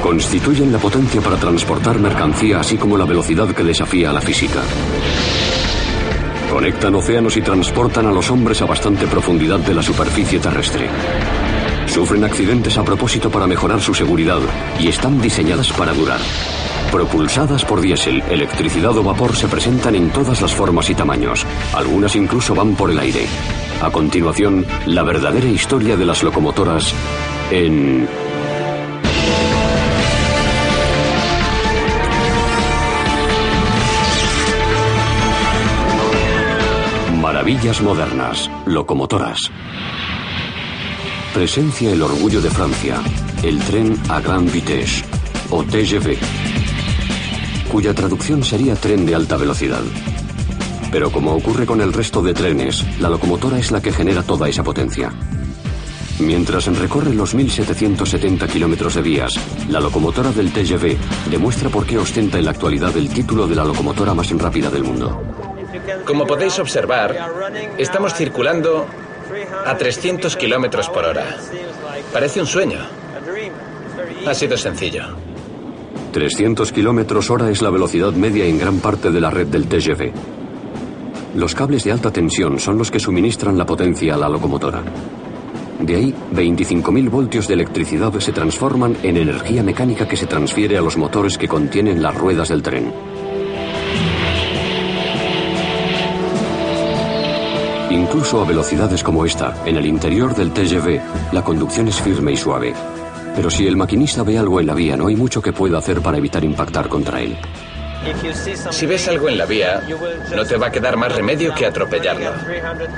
Constituyen la potencia para transportar mercancía, así como la velocidad que desafía a la física. Conectan océanos y transportan a los hombres a bastante profundidad de la superficie terrestre. Sufren accidentes a propósito para mejorar su seguridad y están diseñadas para durar. Propulsadas por diésel, electricidad o vapor, se presentan en todas las formas y tamaños. Algunas incluso van por el aire. A continuación, la verdadera historia de las locomotoras en... Maravillas modernas, locomotoras. Presencia el orgullo de Francia, el tren à grande vitesse, o TGV, cuya traducción sería tren de alta velocidad. Pero como ocurre con el resto de trenes, la locomotora es la que genera toda esa potencia. Mientras recorre los 1.770 kilómetros de vías, la locomotora del TGV demuestra por qué ostenta en la actualidad el título de la locomotora más rápida del mundo. Como podéis observar, estamos circulando a 300 kilómetros por hora. Parece un sueño. Ha sido sencillo. 300 kilómetros hora es la velocidad media en gran parte de la red del TGV. Los cables de alta tensión son los que suministran la potencia a la locomotora. De ahí, 25.000 voltios de electricidad se transforman en energía mecánica que se transfiere a los motores que contienen las ruedas del tren. Incluso a velocidades como esta, en el interior del TGV, la conducción es firme y suave. Pero si el maquinista ve algo en la vía, no hay mucho que pueda hacer para evitar impactar contra él. Si ves algo en la vía, no te va a quedar más remedio que atropellarlo.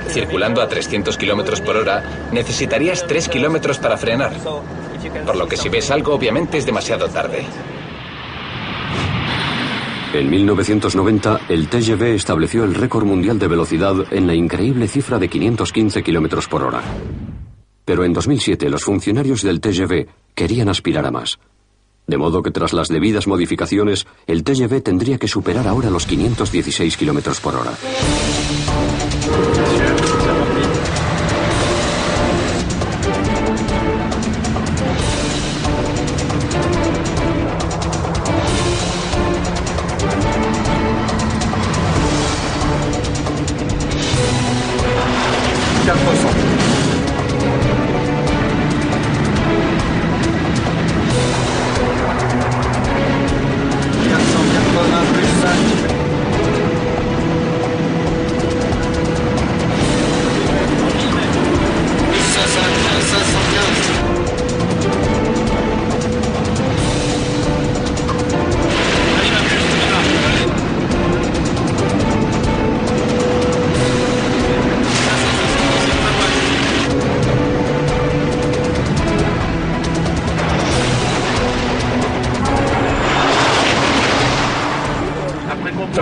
Circulando a 300 kilómetros por hora, necesitarías 3 kilómetros para frenar. Por lo que si ves algo, obviamente es demasiado tarde. En 1990, el TGV estableció el récord mundial de velocidad en la increíble cifra de 515 kilómetros por hora. Pero en 2007, los funcionarios del TGV querían aspirar a más. De modo que tras las debidas modificaciones, el TGV tendría que superar ahora los 516 kilómetros por hora.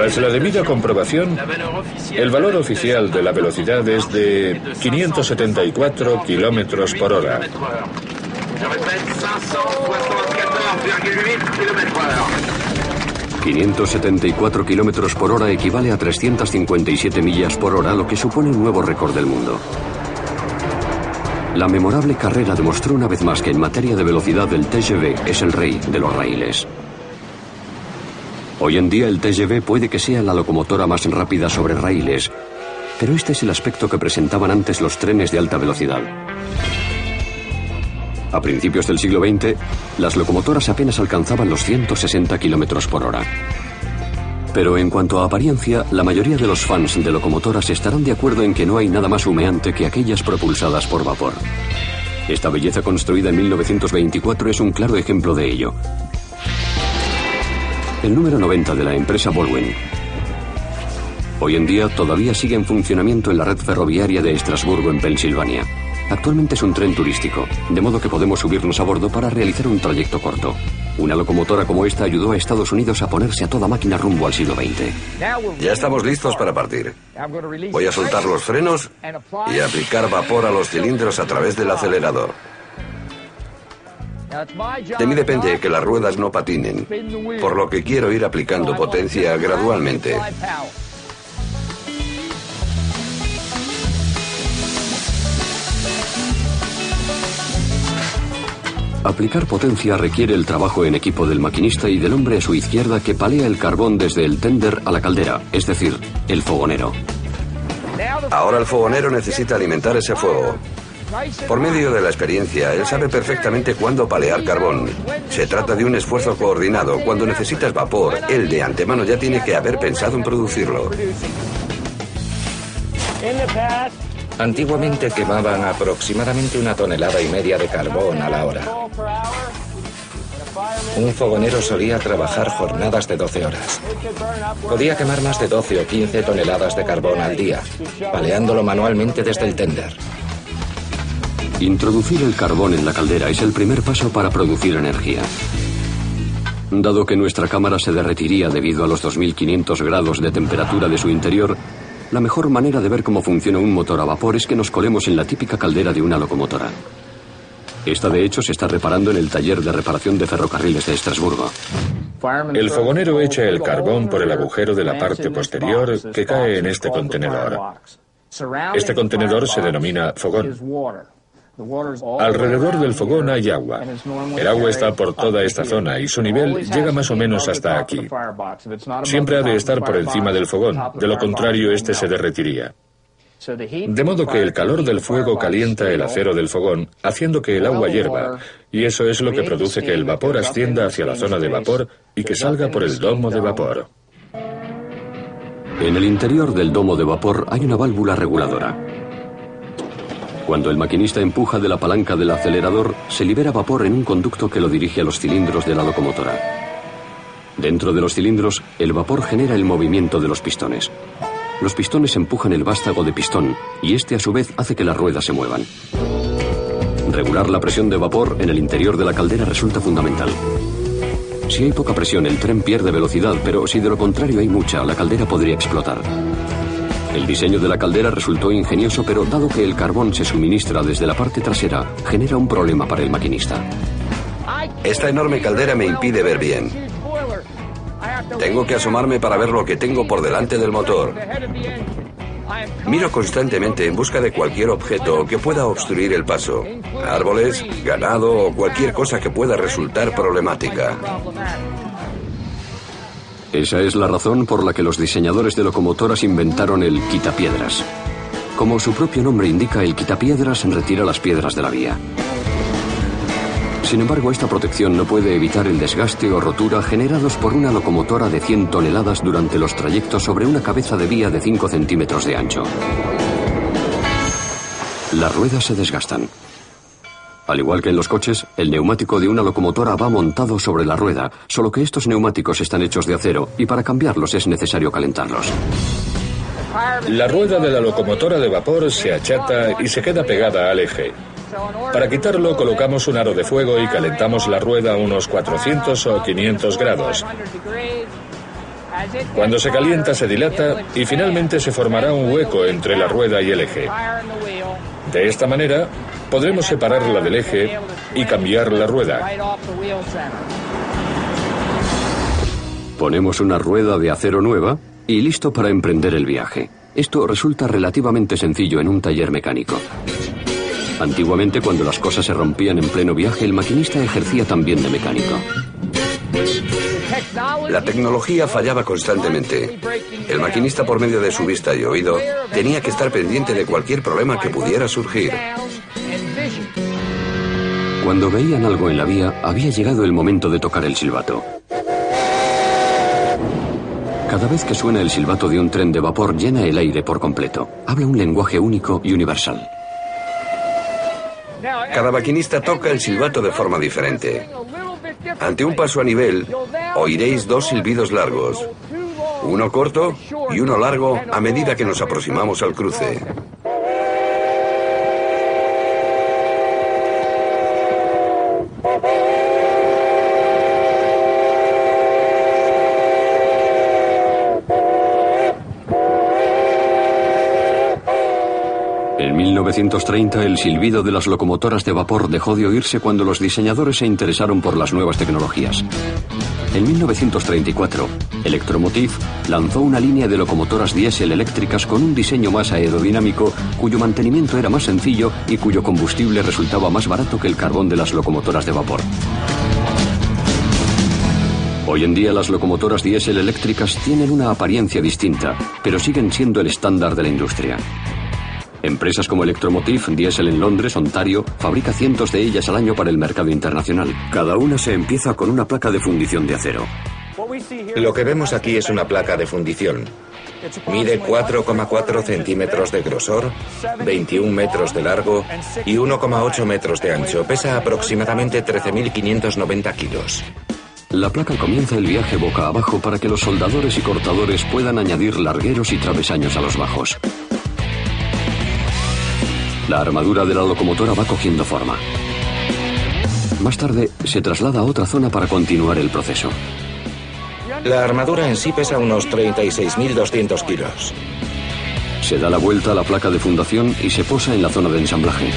Tras la debida comprobación, el valor oficial de la velocidad es de 574 kilómetros por hora. 574 kilómetros por hora equivale a 357 millas por hora, lo que supone un nuevo récord del mundo. La memorable carrera demostró una vez más que en materia de velocidad el TGV es el rey de los raíles. Hoy en día el TGV puede que sea la locomotora más rápida sobre raíles, pero este es el aspecto que presentaban antes los trenes de alta velocidad. A principios del siglo XX, las locomotoras apenas alcanzaban los 160 kilómetros por hora. Pero en cuanto a apariencia, la mayoría de los fans de locomotoras estarán de acuerdo en que no hay nada más humeante que aquellas propulsadas por vapor. Esta belleza construida en 1924 es un claro ejemplo de ello. El número 90 de la empresa Volkswagen. Hoy en día todavía sigue en funcionamiento en la red ferroviaria de Estrasburgo, en Pensilvania. Actualmente es un tren turístico, de modo que podemos subirnos a bordo para realizar un trayecto corto. Una locomotora como esta ayudó a Estados Unidos a ponerse a toda máquina rumbo al siglo XX. Ya estamos listos para partir. Voy a soltar los frenos y aplicar vapor a los cilindros a través del acelerador. De mí depende que las ruedas no patinen, por lo que quiero ir aplicando potencia gradualmente. Aplicar potencia requiere el trabajo en equipo del maquinista y del hombre a su izquierda que palea el carbón desde el tender a la caldera, es decir, el fogonero. Ahora el fogonero necesita alimentar ese fuego. Por medio de la experiencia, él sabe perfectamente cuándo palear carbón. Se trata de un esfuerzo coordinado. Cuando necesitas vapor, él de antemano ya tiene que haber pensado en producirlo. Antiguamente quemaban aproximadamente 1,5 toneladas de carbón a la hora. Un fogonero solía trabajar jornadas de 12 horas. Podía quemar más de 12 o 15 toneladas de carbón al día, paleándolo manualmente desde el tender. Introducir el carbón en la caldera es el primer paso para producir energía. Dado que nuestra cámara se derretiría debido a los 2500 grados de temperatura de su interior, la mejor manera de ver cómo funciona un motor a vapor es que nos colemos en la típica caldera de una locomotora. Esta, de hecho, se está reparando en el taller de reparación de ferrocarriles de Estrasburgo. El fogonero echa el carbón por el agujero de la parte posterior que cae en este contenedor. Este contenedor se denomina fogón. Alrededor del fogón hay agua. El agua está por toda esta zona y su nivel llega más o menos hasta aquí. Siempre ha de estar por encima del fogón, de lo contrario este se derretiría. De modo que el calor del fuego calienta el acero del fogón, haciendo que el agua hierva, y eso es lo que produce que el vapor ascienda hacia la zona de vapor y que salga por el domo de vapor. En el interior del domo de vapor hay una válvula reguladora. Cuando el maquinista empuja de la palanca del acelerador, se libera vapor en un conducto que lo dirige a los cilindros de la locomotora. Dentro de los cilindros, el vapor genera el movimiento de los pistones. Los pistones empujan el vástago de pistón y este a su vez hace que las ruedas se muevan. Regular la presión de vapor en el interior de la caldera resulta fundamental. Si hay poca presión, el tren pierde velocidad, pero si de lo contrario hay mucha, la caldera podría explotar. El diseño de la caldera resultó ingenioso, pero dado que el carbón se suministra desde la parte trasera, genera un problema para el maquinista. Esta enorme caldera me impide ver bien. Tengo que asomarme para ver lo que tengo por delante del motor. Miro constantemente en busca de cualquier objeto que pueda obstruir el paso. Árboles, ganado o cualquier cosa que pueda resultar problemática. Esa es la razón por la que los diseñadores de locomotoras inventaron el quitapiedras. Como su propio nombre indica, el quitapiedras retira las piedras de la vía. Sin embargo, esta protección no puede evitar el desgaste o rotura generados por una locomotora de 100 toneladas durante los trayectos sobre una cabeza de vía de 5 centímetros de ancho. Las ruedas se desgastan. Al igual que en los coches, el neumático de una locomotora va montado sobre la rueda, solo que estos neumáticos están hechos de acero y para cambiarlos es necesario calentarlos. La rueda de la locomotora de vapor se achata y se queda pegada al eje. Para quitarlo colocamos un aro de fuego y calentamos la rueda a unos 400 o 500 grados. Cuando se calienta se dilata y finalmente se formará un hueco entre la rueda y el eje. De esta manera podremos separarla del eje y cambiar la rueda. Ponemos una rueda de acero nueva y listo para emprender el viaje. Esto resulta relativamente sencillo en un taller mecánico. Antiguamente, cuando las cosas se rompían en pleno viaje, el maquinista ejercía también de mecánico. La tecnología fallaba constantemente. El maquinista, por medio de su vista y oído, tenía que estar pendiente de cualquier problema que pudiera surgir. Cuando veían algo en la vía, había llegado el momento de tocar el silbato. Cada vez que suena el silbato de un tren de vapor, llena el aire por completo. Habla un lenguaje único y universal. Cada maquinista toca el silbato de forma diferente. Ante un paso a nivel, oiréis dos silbidos largos. Uno corto y uno largo a medida que nos aproximamos al cruce. En 1930, el silbido de las locomotoras de vapor dejó de oírse cuando los diseñadores se interesaron por las nuevas tecnologías. En 1934, Electromotive lanzó una línea de locomotoras diésel eléctricas con un diseño más aerodinámico, cuyo mantenimiento era más sencillo y cuyo combustible resultaba más barato que el carbón de las locomotoras de vapor. Hoy en día las locomotoras diésel eléctricas tienen una apariencia distinta, pero siguen siendo el estándar de la industria. Empresas como Electromotive, diésel en Londres, Ontario, fabrica cientos de ellas al año para el mercado internacional. Cada una se empieza con una placa de fundición de acero. Lo que vemos aquí es una placa de fundición. Mide 4,4 centímetros de grosor, 21 metros de largo y 1,8 metros de ancho. Pesa aproximadamente 13.590 kilos. La placa comienza el viaje boca abajo para que los soldadores y cortadores puedan añadir largueros y travesaños a los bajos. La armadura de la locomotora va cogiendo forma. Más tarde, se traslada a otra zona para continuar el proceso. La armadura en sí pesa unos 36.200 kilos. Se da la vuelta a la placa de fundación y se posa en la zona de ensamblaje.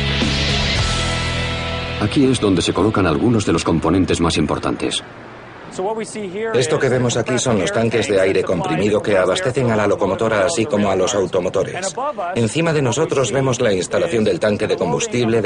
Aquí es donde se colocan algunos de los componentes más importantes. Esto que vemos aquí son los tanques de aire comprimido que abastecen a la locomotora así como a los automotores. Encima de nosotros vemos la instalación del tanque de combustible